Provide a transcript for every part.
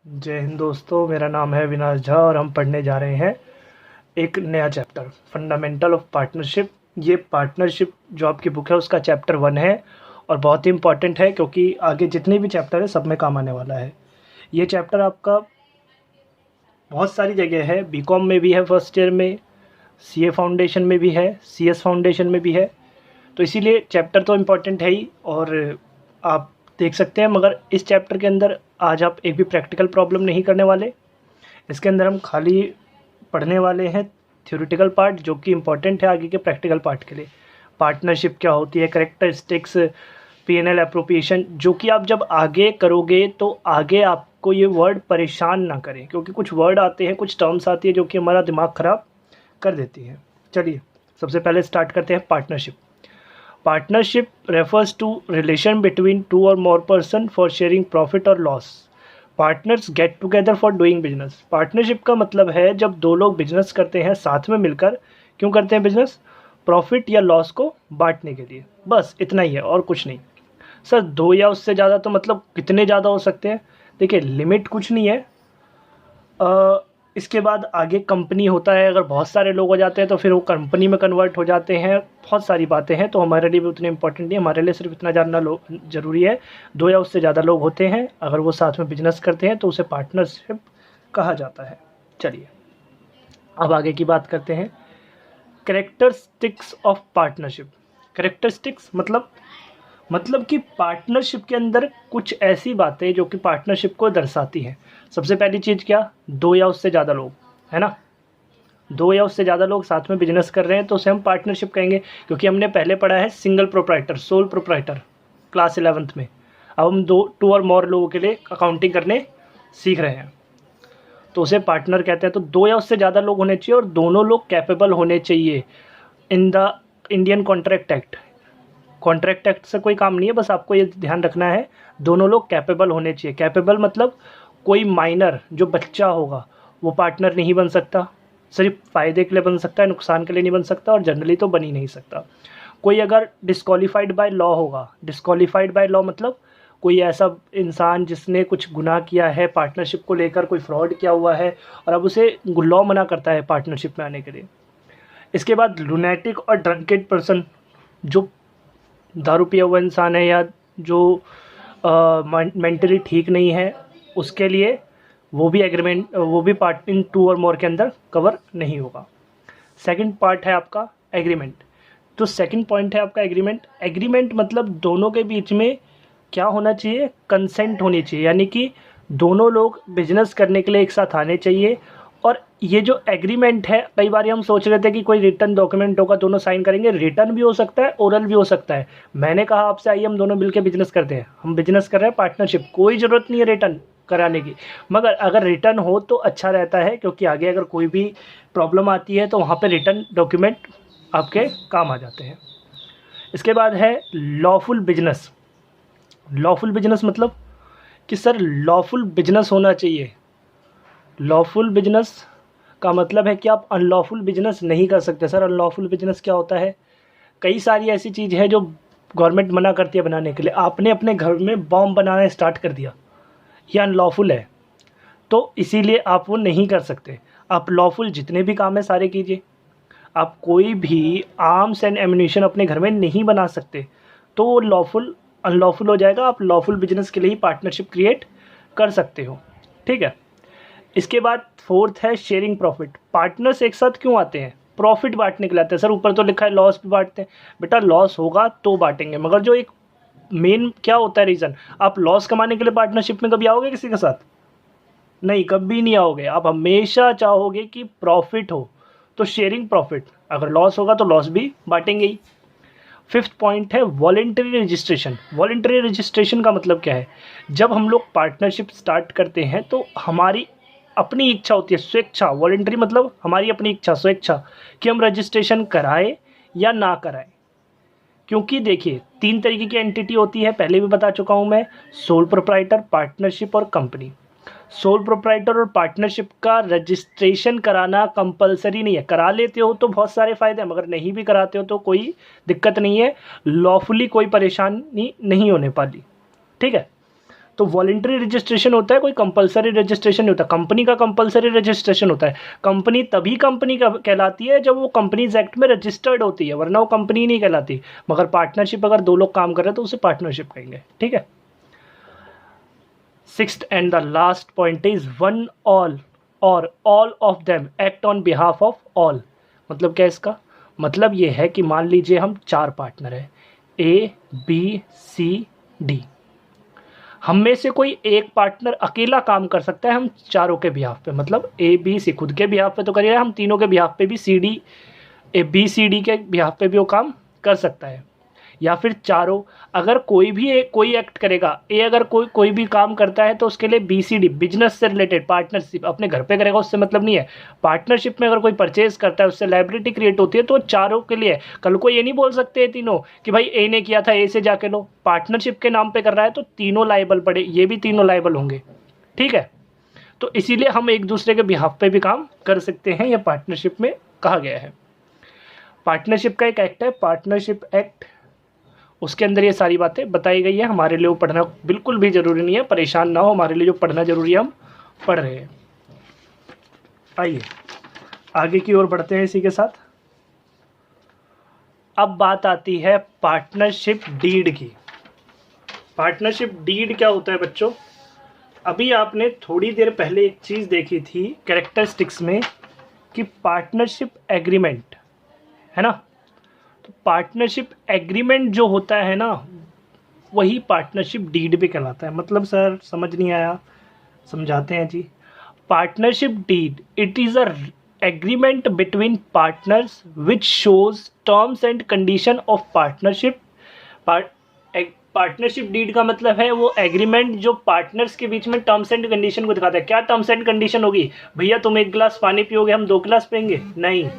जय हिंद दोस्तों, मेरा नाम है विनाश झा और हम पढ़ने जा रहे हैं एक नया चैप्टर फंडामेंटल ऑफ पार्टनरशिप। ये पार्टनरशिप जो आपकी बुक है उसका चैप्टर 1 है और बहुत ही इम्पॉर्टेंट है क्योंकि आगे जितने भी चैप्टर है सब में काम आने वाला है। ये चैप्टर आपका बहुत सारी जगह है, बीकॉम में भी है फर्स्ट ईयर में, सीए फाउंडेशन में भी है, सीएस फाउंडेशन में भी है। तो इसीलिए चैप्टर तो इम्पॉर्टेंट है ही और आप देख सकते हैं। मगर इस चैप्टर के अंदर आज आप एक भी प्रैक्टिकल प्रॉब्लम नहीं करने वाले। इसके अंदर हम खाली पढ़ने वाले हैं थ्योरेटिकल पार्ट जो कि इम्पॉर्टेंट है आगे के प्रैक्टिकल पार्ट के लिए। पार्टनरशिप क्या होती है, कैरेक्टरिस्टिक्स, पीएनएल एप्रोप्रिएशन, जो कि आप जब आगे करोगे तो आगे आपको ये वर्ड परेशान ना करें क्योंकि कुछ वर्ड आते हैं, कुछ टर्म्स आती है जो कि हमारा दिमाग ख़राब कर देती है। चलिए सबसे पहले स्टार्ट करते हैं partnership. Partnership refers to relation between two or more person for sharing profit or loss. Partners get together for doing business. Partnership का मतलब है जब दो लोग बिजनेस करते हैं साथ में मिलकर। क्यों करते हैं बिजनेस? प्रॉफिट या लॉस को बांटने के लिए। बस इतना ही है और कुछ नहीं। सर दो या उससे ज़्यादा तो मतलब कितने ज़्यादा हो सकते हैं? देखिए लिमिट कुछ नहीं है। इसके बाद आगे कंपनी होता है, अगर बहुत सारे लोग हो जाते हैं तो फिर वो कंपनी में कन्वर्ट हो जाते हैं। बहुत सारी बातें हैं तो हमारे लिए भी उतनी इंपॉर्टेंट नहीं है। हमारे लिए सिर्फ इतना जानना ज़रूरी है, दो या उससे ज़्यादा लोग होते हैं, अगर वो साथ में बिजनेस करते हैं तो उसे पार्टनरशिप कहा जाता है। चलिए अब आगे की बात करते हैं। Characteristics of partnership. कैरेक्टरिस्टिक्स मतलब कि पार्टनरशिप के अंदर कुछ ऐसी बातें जो कि पार्टनरशिप को दर्शाती हैं। सबसे पहली चीज़ क्या? दो या उससे ज़्यादा लोग, है ना। दो या उससे ज़्यादा लोग साथ में बिजनेस कर रहे हैं तो उसे हम पार्टनरशिप कहेंगे, क्योंकि हमने पहले पढ़ा है single proprietor, sole proprietor class 11th में। अब हम टू और मोर लोगों के लिए अकाउंटिंग करने सीख रहे हैं तो उसे पार्टनर कहते हैं। तो दो या उससे ज़्यादा लोग होने चाहिए और दोनों लोग कैपेबल होने चाहिए। In the Indian contract act, contract act से कोई काम नहीं है, बस आपको ये ध्यान रखना है दोनों लोग कैपेबल होने चाहिए। कैपेबल मतलब कोई माइनर जो बच्चा होगा वो पार्टनर नहीं बन सकता, सिर्फ फ़ायदे के लिए बन सकता है, नुकसान के लिए नहीं बन सकता और जनरली तो बन ही नहीं सकता। कोई अगर डिस्क्वालीफाइड बाय लॉ होगा, डिस्क्वालीफाइड बाय लॉ मतलब कोई ऐसा इंसान जिसने कुछ गुनाह किया है पार्टनरशिप को लेकर, कोई फ्रॉड किया हुआ है और अब उसे लॉ मना करता है पार्टनरशिप में आने के लिए। इसके बाद लुनेटिक और ड्रंकेड पर्सन, जो दारू पिया हुआ इंसान है या जो मेंटली ठीक नहीं है, उसके लिए वो भी एग्रीमेंट, वो भी पार्ट इन टू और मोर के अंदर कवर नहीं होगा। सेकंड पार्ट है आपका एग्रीमेंट। तो सेकंड पॉइंट है आपका एग्रीमेंट। एग्रीमेंट मतलब दोनों के बीच में क्या होना चाहिए? कंसेंट होनी चाहिए, यानी कि दोनों लोग बिजनेस करने के लिए एक साथ आने चाहिए। और ये जो एग्रीमेंट है, कई बार हम सोच रहे थे कि कोई रिटर्न डॉक्यूमेंट होगा, दोनों साइन करेंगे। रिटर्न भी हो सकता है, ओरल भी हो सकता है। मैंने कहा आपसे आइए हम दोनों मिलकर बिजनेस करते हैं, हम बिजनेस कर रहे हैं पार्टनरशिप, कोई ज़रूरत नहीं है रिटर्न कराने की। मगर अगर रिटर्न हो तो अच्छा रहता है, क्योंकि आगे अगर कोई भी प्रॉब्लम आती है तो वहाँ पे रिटर्न डॉक्यूमेंट आपके काम आ जाते हैं। इसके बाद है लॉफुल बिजनेस। लॉफुल बिजनेस मतलब कि सर लॉफुल बिजनेस होना चाहिए। लॉफुल बिजनेस का मतलब है कि आप अनलॉफुल बिजनेस नहीं कर सकते। सर अनलॉफुल बिजनेस क्या होता है? कई सारी ऐसी चीज़ है जो गवर्नमेंट मना करती है बनाने के लिए। आपने अपने घर में बॉम्ब बनाना स्टार्ट कर दिया, ये अनलॉफुल है, तो इसीलिए आप वो नहीं कर सकते। आप लॉफुल जितने भी काम है सारे कीजिए। आप कोई भी आर्म्स एंड एम्यूनिशन अपने घर में नहीं बना सकते, तो वो लॉफुल अनलॉफुल हो जाएगा। आप लॉफुल बिजनेस के लिए ही पार्टनरशिप क्रिएट कर सकते हो, ठीक है। इसके बाद फोर्थ है शेयरिंग प्रॉफिट। पार्टनर्स एक साथ क्यों आते हैं? प्रॉफिट बांटने के लिए आते हैं। सर ऊपर तो लिखा है लॉस भी बांटते हैं। बेटा लॉस होगा तो बांटेंगे, मगर जो एक मेन क्या होता है रीज़न, आप लॉस कमाने के लिए पार्टनरशिप में कभी आओगे किसी के साथ? नहीं, कभी नहीं आओगे। आप हमेशा चाहोगे कि प्रॉफिट हो, तो शेयरिंग प्रॉफिट। अगर लॉस होगा तो लॉस भी बांटेंगे ही। फिफ्थ पॉइंट है वॉलेंटरी रजिस्ट्रेशन। वॉलेंटरी रजिस्ट्रेशन का मतलब क्या है? जब हम लोग पार्टनरशिप स्टार्ट करते हैं तो हमारी अपनी इच्छा होती है, स्वेच्छा। वॉलेंटरी मतलब हमारी अपनी इच्छा, स्वेच्छा, कि हम रजिस्ट्रेशन कराएं या ना कराएं। क्योंकि देखिए तीन तरीके की एंटिटी होती है, पहले भी बता चुका हूं मैं, सोल प्रोप्राइटर, पार्टनरशिप और कंपनी। सोल प्रोप्राइटर और पार्टनरशिप का रजिस्ट्रेशन कराना कंपलसरी नहीं है। करा लेते हो तो बहुत सारे फ़ायदे हैं, मगर नहीं भी कराते हो तो कोई दिक्कत नहीं है, लॉफुली कोई परेशानी नहीं होने वाली, ठीक है। तो वॉलंटरी रजिस्ट्रेशन होता है, कोई कंपलसरी रजिस्ट्रेशन नहीं होता। कंपनी का कंपलसरी रजिस्ट्रेशन होता है। कंपनी तभी कंपनी कहलाती है जब वो कंपनीज एक्ट में रजिस्टर्ड होती है, वरना वो कंपनी नहीं कहलाती। मगर पार्टनरशिप अगर दो लोग काम कर रहे हैं तो उसे पार्टनरशिप कहेंगे, ठीक है। Sixth and the last point is one all और all of them act on behalf of all. मतलब क्या इसका मतलब ये है कि मान लीजिए हम 4 पार्टनर हैं, ए बी सी डी। हम में से कोई एक पार्टनर अकेला काम कर सकता है हम चारों के बिहाफ पे, मतलब ए बी सी खुद के बिहाफ पे तो करिए, हम तीनों के बिहाफ पे भी C D A B C D के बिहाफ पे भी वो काम कर सकता है। या फिर चारों, अगर कोई भी कोई एक्ट करेगा, ए अगर कोई भी काम करता है तो उसके लिए बी सी डी बिजनेस से रिलेटेड पार्टनरशिप अपने घर पे करेगा, उससे मतलब नहीं है। पार्टनरशिप में अगर कोई परचेज करता है उससे लायबिलिटी क्रिएट होती है, तो चारों के लिए। कल को ये नहीं बोल सकते तीनों कि भाई ए ने किया था ए से जाके लो, पार्टनरशिप के नाम पे कर रहा है तो तीनों लायबल पड़े, ये भी तीनों लायबल होंगे, ठीक है। तो इसीलिए हम एक दूसरे के बिहाफ पे भी काम कर सकते हैं, यह पार्टनरशिप में कहा गया है। पार्टनरशिप का एक एक्ट है पार्टनरशिप एक्ट, उसके अंदर ये सारी बातें बताई गई है। हमारे लिए वो पढ़ना बिल्कुल भी ज़रूरी नहीं है, परेशान ना हो, हमारे लिए जो पढ़ना ज़रूरी है हम पढ़ रहे हैं। आइए आगे की ओर बढ़ते हैं इसी के साथ। अब बात आती है पार्टनरशिप डीड की। पार्टनरशिप डीड क्या होता है बच्चों? अभी आपने थोड़ी देर पहले एक चीज़ देखी थी कैरेक्टरिस्टिक्स में कि पार्टनरशिप एग्रीमेंट है ना, तो पार्टनरशिप एग्रीमेंट जो होता है ना वही पार्टनरशिप डीड भी कहलाता है। मतलब सर समझ नहीं आया, समझाते हैं जी। Partnership deed it is a agreement between partners which shows terms and condition of partnership. Partnership deed का मतलब है वो एग्रीमेंट जो पार्टनर्स के बीच में टर्म्स एंड कंडीशन को दिखाता है। क्या टर्म्स एंड कंडीशन होगी? भैया तुम 1 गिलास पानी पियोगे, हम 2 गिलास पियेंगे? नहीं।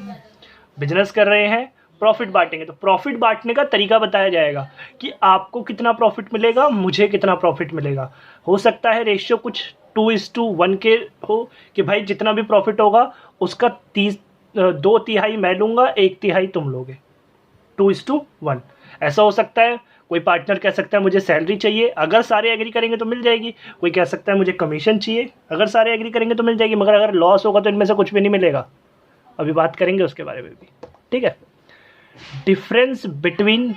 बिजनेस कर रहे हैं, प्रॉफिट बांटेंगे, तो प्रॉफिट बांटने का तरीका बताया जाएगा कि आपको कितना प्रॉफिट मिलेगा, मुझे कितना प्रॉफिट मिलेगा। हो सकता है रेशियो कुछ 2:1 के हो कि भाई जितना भी प्रॉफिट होगा उसका 2 तिहाई मैं लूँगा, 1 तिहाई तुम लोगे, 2:1 ऐसा हो सकता है। कोई पार्टनर कह सकता है मुझे सैलरी चाहिए, अगर सारे एग्री करेंगे तो मिल जाएगी। कोई कह सकता है मुझे कमीशन चाहिए, अगर सारे एग्री करेंगे तो मिल जाएगी। मगर अगर लॉस होगा तो इनमें से कुछ भी नहीं मिलेगा। अभी बात करेंगे उसके बारे में भी, ठीक है। Difference between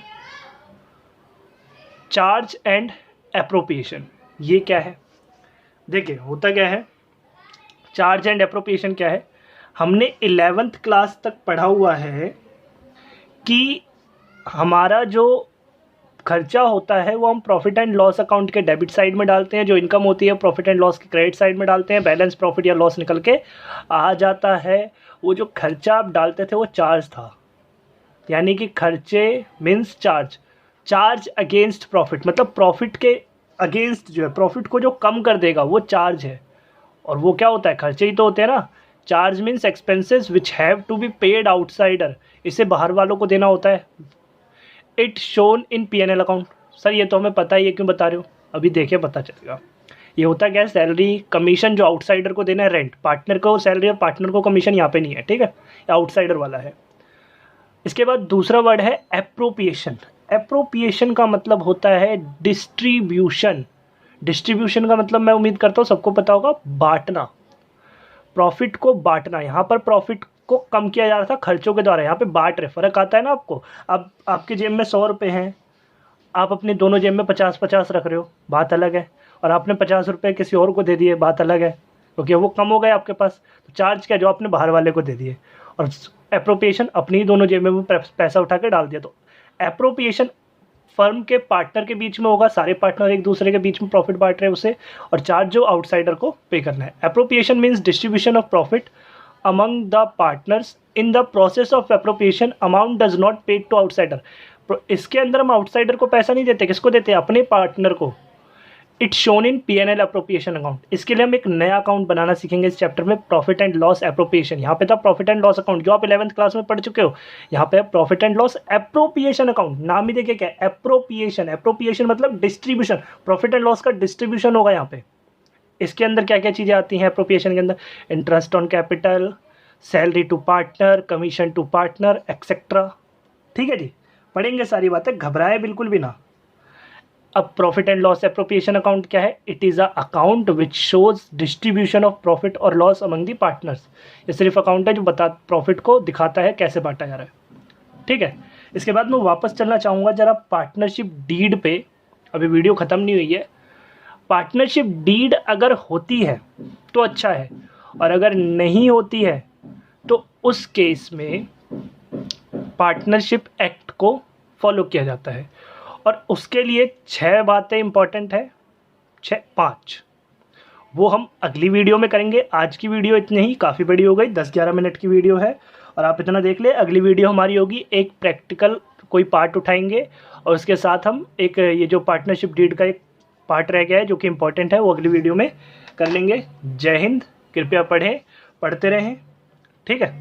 charge and appropriation, ये क्या है? देखिए होता क्या है, चार्ज एंड एप्रोप्रिएशन क्या है? हमने 11th क्लास तक पढ़ा हुआ है कि हमारा जो खर्चा होता है वो हम प्रॉफिट एंड लॉस अकाउंट के डेबिट साइड में डालते हैं, जो इनकम होती है प्रॉफिट एंड लॉस के क्रेडिट साइड में डालते हैं, बैलेंस प्रॉफिट या लॉस निकल के आ जाता है। वो जो खर्चा आप डालते थे वो चार्ज था, यानी कि खर्चे मीन्स चार्ज अगेंस्ट प्रॉफिट, मतलब प्रॉफिट के अगेंस्ट जो है, प्रॉफिट को जो कम कर देगा वो चार्ज है। और वो क्या होता है? खर्चे ही तो होते हैं ना। Charge means expenses which have to be paid outsider, इसे बाहर वालों को देना होता है। It shown in P&L account. Sir ये तो हमें पता ही है, क्यों बता रहे हो? अभी देखिए पता चलेगा। ये होता क्या है? सैलरी कमीशन जो आउटसाइडर को देना है, रेंट, पार्टनर को सैलरी और पार्टनर को कमीशन यहाँ पे नहीं है, ठीक है, ये आउटसाइडर वाला है। इसके बाद दूसरा वर्ड है एप्रोप्रिएशन। एप्रोप्रिएशन का मतलब होता है डिस्ट्रीब्यूशन। डिस्ट्रीब्यूशन का मतलब मैं उम्मीद करता हूँ सबको पता होगा, बांटना, प्रॉफिट को बांटना। यहाँ पर प्रॉफिट को कम किया जा रहा था खर्चों के द्वारा, यहाँ पे बांट रहे। फर्क आता है ना आपको। अब आपके जेब में 100 रुपये हैं, आप अपनी दोनों जेब में 50-50 रख रहे हो, बात अलग है। और आपने 50 रुपये किसी और को दे दिए, बात अलग है, क्योंकि वो कम हो गए आपके पास। तो चार्ज क्या? जो आपने बाहर वाले को दे दिए। और एप्रोप्रिएशन अपनी ही दोनों जेब में पैसा उठा के डाल दिया। तो एप्रोप्रिएशन फर्म के पार्टनर के बीच में होगा, सारे पार्टनर एक दूसरे के बीच में प्रॉफिट बांट रहे हैं उसे, और चार्ज जो आउटसाइडर को पे करना है। Appropriation means distribution of profit among the partners in the process of appropriation amount does not pay to outsider। इसके अंदर हम आउटसाइडर को पैसा नहीं देते, किसको देते हैं? अपने पार्टनर को। It's shown in P&L appropriation account. इसके लिए हम एक नया अकाउंट बनाना सीखेंगे इस चैप्टर में, प्रॉफिट एंड लॉस एप्रोप्रिएशन। यहाँ पे था प्रॉफिट एंड लॉस अकाउंट जो आप 11th क्लास में पढ़ चुके हो। यहाँ पे profit and loss appropriation account, नाम ही देखिए क्या है, एप्रोप्रिएशन। एप्रोप्रिएशन मतलब डिस्ट्रीब्यूशन, प्रॉफिट एंड लॉस का डिस्ट्रीब्यूशन होगा यहाँ पे। इसके अंदर क्या क्या चीज़ें आती हैं एप्रोप्रिएशन के अंदर? Interest on capital, salary to partner, commission to partner, etcetera. ठीक है जी, पढ़ेंगे सारी बातें, घबराए बिल्कुल भी ना। अब profit and loss appropriation account क्या है? It is a account which shows distribution of profit और लॉस अमंग दी पार्टनर्स। ये सिर्फ अकाउंट है जो प्रॉफिट को दिखाता है कैसे बांटा जा रहा है। ठीक है, इसके बाद मैं वापस चलना चाहूँगा जरा पार्टनरशिप डीड पे। अभी वीडियो ख़त्म नहीं हुई है। पार्टनरशिप डीड अगर होती है तो अच्छा है, और अगर नहीं होती है तो उस केस में पार्टनरशिप एक्ट को फॉलो किया जाता है। और उसके लिए 6 बातें इंपॉर्टेंट है, 5 वो हम अगली वीडियो में करेंगे। आज की वीडियो इतनी ही काफ़ी बड़ी हो गई, 10-11 मिनट की वीडियो है और आप इतना देख ले। अगली वीडियो हमारी होगी एक प्रैक्टिकल कोई पार्ट उठाएंगे और उसके साथ हम एक ये जो पार्टनरशिप डीड का एक पार्ट रह गया है जो कि इम्पोर्टेंट है वो अगली वीडियो में कर लेंगे। जय हिंद, कृपया पढ़ें, पढ़ते रहें। ठीक है।